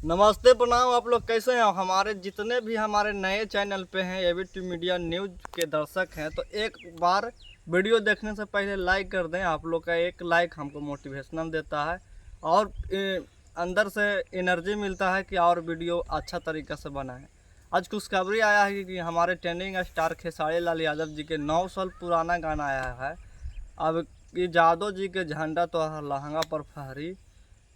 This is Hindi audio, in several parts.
नमस्ते प्रणाम। आप लोग कैसे हैं? हमारे जितने भी हमारे नए चैनल पे हैं एबीटी मीडिया न्यूज़ के दर्शक हैं, तो एक बार वीडियो देखने से पहले लाइक कर दें। आप लोग का एक लाइक हमको मोटिवेशनल देता है और अंदर से एनर्जी मिलता है कि और वीडियो अच्छा तरीक़ा से बनाएं। आज खुशखबरी आया है कि हमारे ट्रेंडिंग स्टार खेसारी लाल यादव जी के 9 साल पुराना गाना आया है। अब ये यादव जी के झंडा तो लहंगा पर फहरी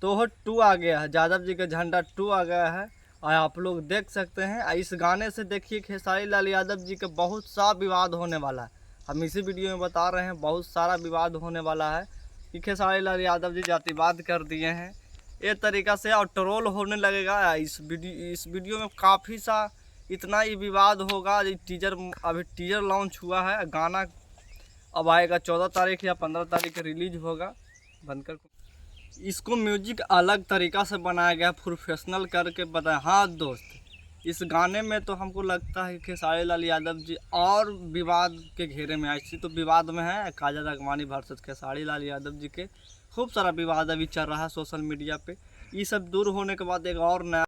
तो वो 2 आ गया है। यादव जी का झंडा 2 आ गया है और आप लोग देख सकते हैं। इस गाने से देखिए खेसारी लाल यादव जी का बहुत सा विवाद होने वाला है। हम इसी वीडियो में बता रहे हैं बहुत सारा विवाद होने वाला है कि खेसारी लाल यादव जी जातिवाद कर दिए हैं ये तरीक़ा से, और ट्रोल होने लगेगा। इस वीडियो में काफ़ी सा इतना ही विवाद होगा। अभी टीजर लॉन्च हुआ है, गाना अब आएगा 14 तारीख या 15 तारीख रिलीज होगा। बनकर इसको म्यूजिक अलग तरीक़ा से बनाया गया, प्रोफेशनल करके बताया। हाँ दोस्त, इस गाने में तो हमको लगता है कि खेसारी लाल यादव जी और विवाद के घेरे में, ऐसी तो विवाद में है काजल राघवानी वर्सेस खेसारी लाल यादव जी के खूब सारा विवाद अभी चल रहा है सोशल मीडिया पे। ये सब दूर होने के बाद एक और नया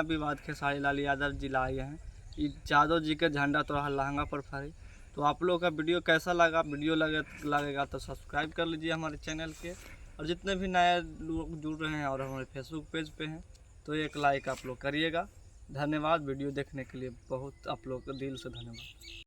विवाद खेसारी लाल यादव जी लाए हैं। यादव जी के झंडा तो लहंगा पर फहरी। तो आप लोगों का वीडियो कैसा लगा? वीडियो लगेगा तो सब्सक्राइब कर लीजिए हमारे चैनल के, और जितने भी नए लोग जुड़ रहे हैं और हमारे फेसबुक पेज पे हैं तो एक लाइक आप लोग करिएगा। धन्यवाद वीडियो देखने के लिए, बहुत आप लोग का दिल से धन्यवाद।